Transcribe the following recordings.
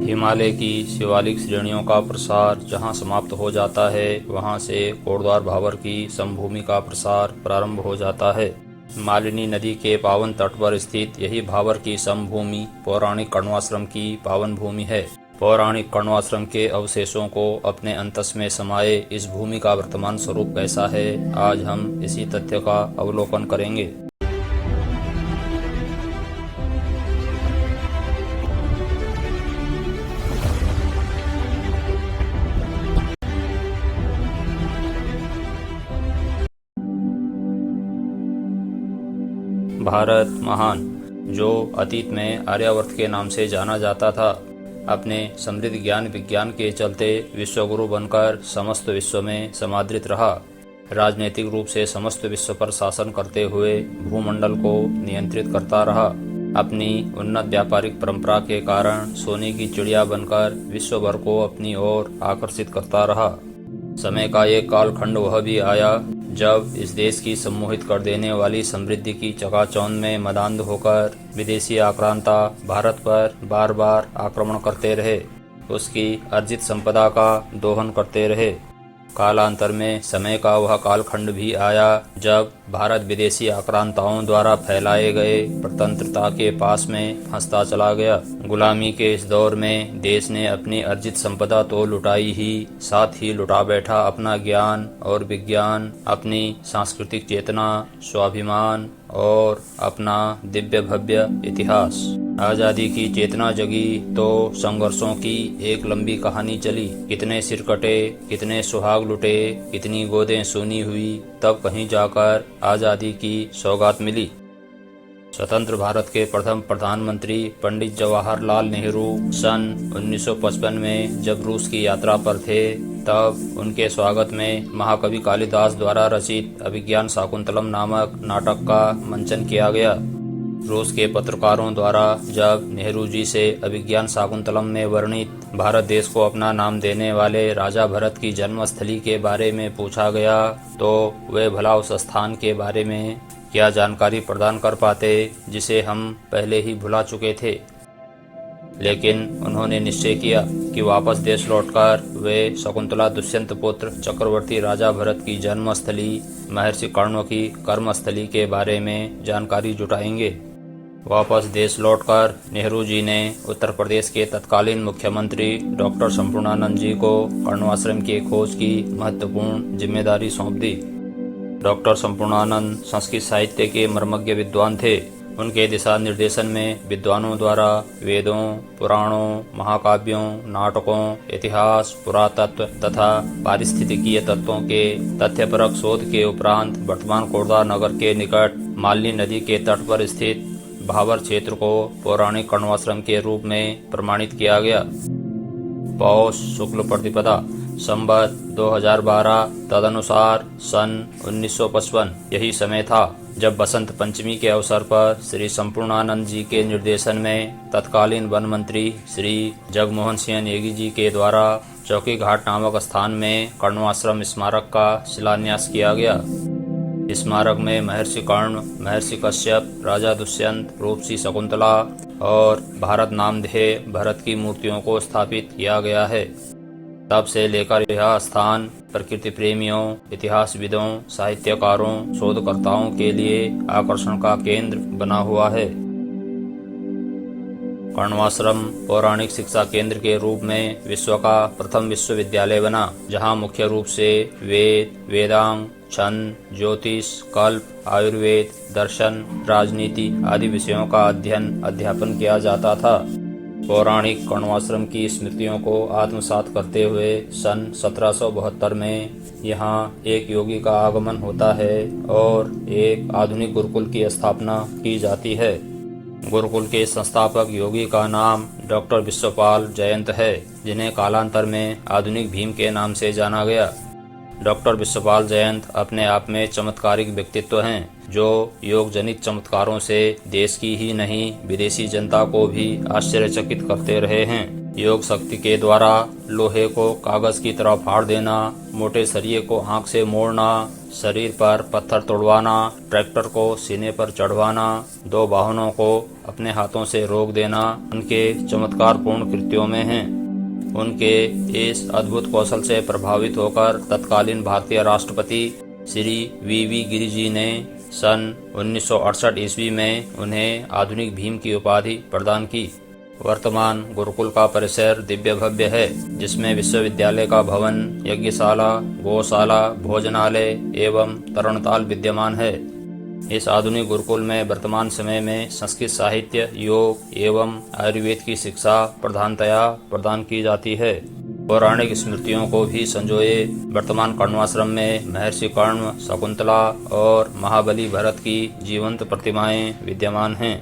हिमालय की शिवालिक श्रेणियों का प्रसार जहाँ समाप्त हो जाता है, वहाँ से कोटद्वार भाबर की समभूमि का प्रसार प्रारंभ हो जाता है। मालिनी नदी के पावन तट पर स्थित यही भाबर की समभूमि पौराणिक कण्वाश्रम की पावन भूमि है। पौराणिक कण्वाश्रम के अवशेषों को अपने अंतस में समाये इस भूमि का वर्तमान स्वरूप कैसा है, आज हम इसी तथ्य का अवलोकन करेंगे। भारत महान, जो अतीत में आर्यावर्त के नाम से जाना जाता था, अपने समृद्ध ज्ञान विज्ञान के चलते विश्वगुरु बनकर समस्त विश्व में समादृत रहा। राजनीतिक रूप से समस्त विश्व पर शासन करते हुए भूमंडल को नियंत्रित करता रहा। अपनी उन्नत व्यापारिक परंपरा के कारण सोने की चिड़िया बनकर विश्व भर को अपनी ओर आकर्षित करता रहा। समय का एक कालखंड वह भी आया जब इस देश की सम्मोहित कर देने वाली समृद्धि की चकाचौंध में मदान्ध होकर विदेशी आक्रांता भारत पर बार बार आक्रमण करते रहे, उसकी अर्जित संपदा का दोहन करते रहे। कालांतर में समय का वह कालखंड भी आया जब भारत विदेशी आक्रांताओं द्वारा फैलाए गए प्रतंत्रता के पास में फंसता चला गया। गुलामी के इस दौर में देश ने अपनी अर्जित संपदा तो लुटाई ही, साथ ही लुटा बैठा अपना ज्ञान और विज्ञान, अपनी सांस्कृतिक चेतना, स्वाभिमान और अपना दिव्य भव्य इतिहास। आजादी की चेतना जगी तो संघर्षों की एक लंबी कहानी चली। कितने सिर कटे, कितने सुहाग लुटे, कितनी गोदें सूनी हुई, तब कहीं जाकर आजादी की सौगात मिली। स्वतंत्र भारत के प्रथम प्रधानमंत्री पंडित जवाहरलाल नेहरू सन 1955 में जब रूस की यात्रा पर थे, तब उनके स्वागत में महाकवि कालिदास द्वारा रचित अभिज्ञान शाकुंतलम नामक नाटक का मंचन किया गया। रूस के पत्रकारों द्वारा जब नेहरू जी से अभिज्ञान शाकुंतलम में वर्णित भारत देश को अपना नाम देने वाले राजा भरत की जन्मस्थली के बारे में पूछा गया, तो वे भला उस स्थान के बारे में क्या जानकारी प्रदान कर पाते जिसे हम पहले ही भुला चुके थे। लेकिन उन्होंने निश्चय किया कि वापस देश लौटकर वे शकुंतला दुष्यंत पुत्र चक्रवर्ती राजा भरत की जन्मस्थली महर्षि कर्ण की कर्मस्थली के बारे में जानकारी जुटाएंगे। वापस देश लौटकर नेहरू जी ने उत्तर प्रदेश के तत्कालीन मुख्यमंत्री डॉक्टर संपूर्णानंद जी को कण्वाश्रम की खोज की महत्वपूर्ण जिम्मेदारी सौंप दी। डॉक्टर संपूर्णानंद संस्कृत साहित्य के मर्मज्ञ विद्वान थे। उनके दिशा निर्देशन में विद्वानों द्वारा वेदों, पुराणों, महाकाव्यों, नाटकों, इतिहास, पुरातत्व तथा पारिस्थितिकीय तत्वों के तथ्यपरक शोध के उपरांत वर्तमान कोटद्वार नगर के निकट मालिनी नदी के तट पर स्थित भाबर क्षेत्र को पौराणिक कण्वाश्रम के रूप में प्रमाणित किया गया। पौष शुक्ल प्रतिपदा संवत 2012 तदनुसार सन 1955 यही समय था जब बसंत पंचमी के अवसर पर श्री संपूर्णानंद जी के निर्देशन में तत्कालीन वन मंत्री श्री जगमोहन सिंह नेगी जी के द्वारा चौकी घाट नामक स्थान में कण्वाश्रम स्मारक का शिलान्यास किया गया। स्मारक में महर्षि कर्ण, महर्षि कश्यप, राजा दुष्यंत, रूपसी शकुंतला और भारत नामधेय भरत की मूर्तियों को स्थापित किया गया है। तब से लेकर यह स्थान प्रकृति प्रेमियों, इतिहासविदों, साहित्यकारों, शोधकर्ताओं के लिए आकर्षण का केंद्र बना हुआ है। कण्वाश्रम पौराणिक शिक्षा केंद्र के रूप में विश्व का प्रथम विश्वविद्यालय बना, जहां मुख्य रूप से वेद, वेदांग, छंद, ज्योतिष, कल्प, आयुर्वेद, दर्शन, राजनीति आदि विषयों का अध्यापन किया जाता था। पौराणिक कण्वाश्रम की स्मृतियों को आत्मसात करते हुए सन 1772 में यहाँ एक योगी का आगमन होता है और एक आधुनिक गुरुकुल की स्थापना की जाती है। गुरुकुल के संस्थापक योगी का नाम डॉक्टर विश्वपाल जयंत है, जिन्हें कालांतर में आधुनिक भीम के नाम से जाना गया। डॉक्टर विश्वपाल जयंत अपने आप में चमत्कारिक व्यक्तित्व हैं, जो योग जनित चमत्कारों से देश की ही नहीं विदेशी जनता को भी आश्चर्यचकित करते रहे हैं। योग शक्ति के द्वारा लोहे को कागज की तरह फाड़ देना, मोटे सरिये को आंख से मोड़ना, शरीर पर पत्थर तोड़वाना, ट्रैक्टर को सीने पर चढ़वाना, 2 वाहनों को अपने हाथों से रोक देना उनके चमत्कारपूर्ण कृत्यों में हैं। उनके इस अद्भुत कौशल से प्रभावित होकर तत्कालीन भारतीय राष्ट्रपति श्री वी गिरि जी ने सन 1968 ईस्वी में उन्हें आधुनिक भीम की उपाधि प्रदान की। वर्तमान गुरुकुल का परिसर दिव्य भव्य है, जिसमें विश्वविद्यालय का भवन, यज्ञशाला, गौशाला, भोजनालय एवं तरणताल विद्यमान है। इस आधुनिक गुरुकुल में वर्तमान समय में संस्कृत साहित्य, योग एवं आयुर्वेद की शिक्षा प्रधानतया प्रदान की जाती है। पौराणिक स्मृतियों को भी संजोए वर्तमान कर्णाश्रम में महर्षि कर्ण, शकुंतला और महाबली भरत की जीवंत प्रतिमाएं विद्यमान हैं।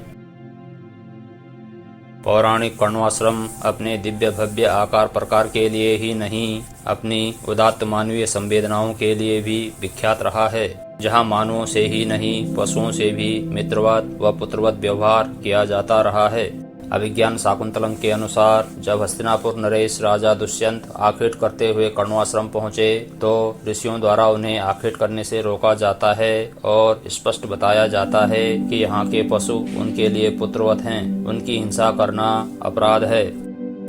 पौराणिक कर्णाश्रम अपने दिव्य भव्य आकार प्रकार के लिए ही नहीं, अपनी उदात्त मानवीय संवेदनाओं के लिए भी विख्यात रहा है, जहां मानवों से ही नहीं पशुओं से भी मित्रवत व पुत्रवत व्यवहार किया जाता रहा है। अभिज्ञान शाकुंतलम के अनुसार जब हस्तिनापुर नरेश राजा दुष्यंत आखेट करते हुए कर्णाश्रम पहुँचे तो ऋषियों द्वारा उन्हें आखेट करने से रोका जाता है और स्पष्ट बताया जाता है कि यहाँ के पशु उनके लिए पुत्रवत हैं, उनकी हिंसा करना अपराध है।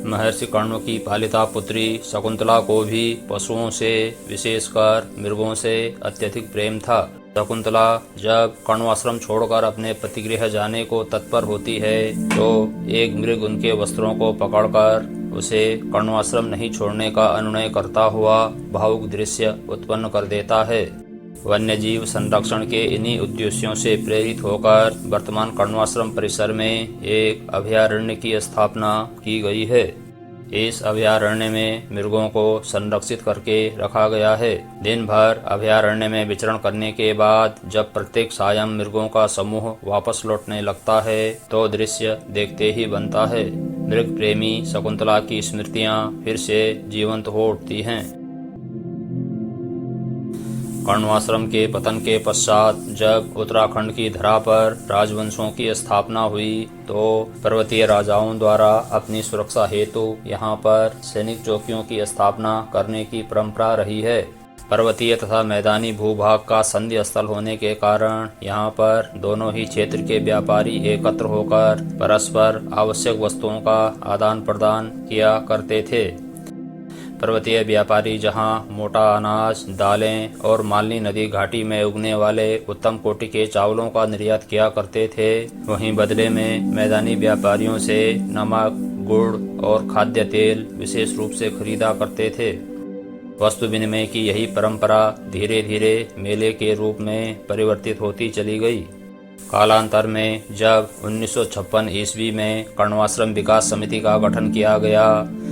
महर्षि कर्ण की पालिता पुत्री शकुंतला को भी पशुओं से, विशेषकर मृगों से अत्यधिक प्रेम था। शकुंतला जब कर्णाश्रम छोड़कर अपने पतिगृह जाने को तत्पर होती है तो एक मृग उनके वस्त्रों को पकड़कर उसे कर्णाश्रम नहीं छोड़ने का अनुनय करता हुआ भावुक दृश्य उत्पन्न कर देता है। वन्यजीव संरक्षण के इन्हीं उद्देश्यों से प्रेरित होकर वर्तमान कर्णाश्रम परिसर में एक अभयारण्य की स्थापना की गई है। इस अभयारण्य में मृगों को संरक्षित करके रखा गया है। दिन भर अभयारण्य में विचरण करने के बाद जब प्रत्येक सायं मृगों का समूह वापस लौटने लगता है तो दृश्य देखते ही बनता है। मृग प्रेमी शकुंतला की स्मृतियां फिर से जीवंत हो उठती हैं। कर्णाश्रम के पतन के पश्चात जब उत्तराखंड की धरा पर राजवंशों की स्थापना हुई तो पर्वतीय राजाओं द्वारा अपनी सुरक्षा हेतु यहाँ पर सैनिक चौकियों की स्थापना करने की परंपरा रही है। पर्वतीय तथा मैदानी भूभाग का संधि स्थल होने के कारण यहाँ पर दोनों ही क्षेत्र के व्यापारी एकत्र होकर परस्पर आवश्यक वस्तुओं का आदान प्रदान किया करते थे। पर्वतीय व्यापारी जहां मोटा अनाज, दालें और मालनी नदी घाटी में उगने वाले उत्तम कोटि के चावलों का निर्यात किया करते थे, वहीं बदले में मैदानी व्यापारियों से नमक, गुड़ और खाद्य तेल विशेष रूप से खरीदा करते थे। वस्तु विनिमय की यही परंपरा धीरे धीरे मेले के रूप में परिवर्तित होती चली गई। कालांतर में जब 1956 ईस्वी में कर्णाश्रम विकास समिति का गठन किया गया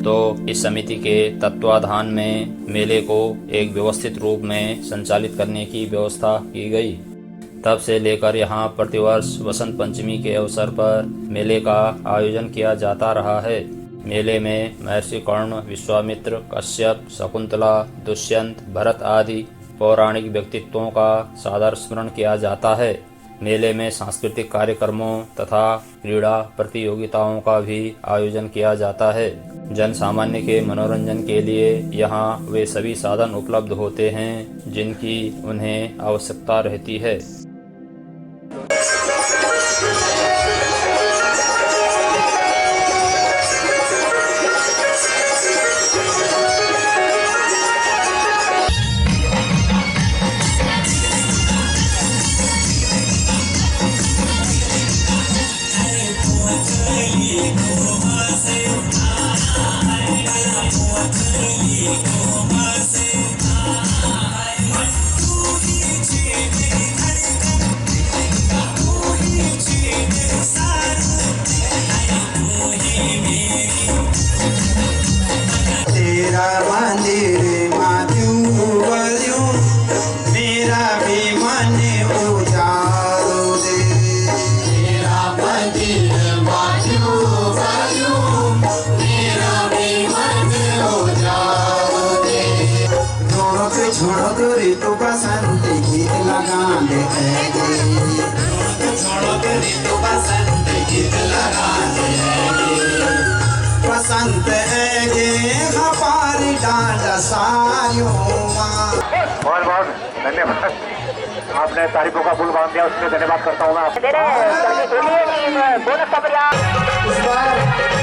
तो इस समिति के तत्वाधान में मेले को एक व्यवस्थित रूप में संचालित करने की व्यवस्था की गई। तब से लेकर यहाँ प्रतिवर्ष वसंत पंचमी के अवसर पर मेले का आयोजन किया जाता रहा है। मेले में महर्षि कर्ण, विश्वामित्र, कश्यप, शकुंतला, दुष्यंत, भरत आदि पौराणिक व्यक्तित्वों का सादर स्मरण किया जाता है। मेले में सांस्कृतिक कार्यक्रमों तथा क्रीड़ा प्रतियोगिताओं का भी आयोजन किया जाता है। जन सामान्य के मनोरंजन के लिए यहाँ वे सभी साधन उपलब्ध होते हैं जिनकी उन्हें आवश्यकता रहती है। संत ऐजे हमारी डांड सारियों बहुत बहुत धन्यवाद। आपने तारीखों का पुल बांध दिया, उसमें धन्यवाद करता हूँ मैं। बोनस का प्रयास इस बार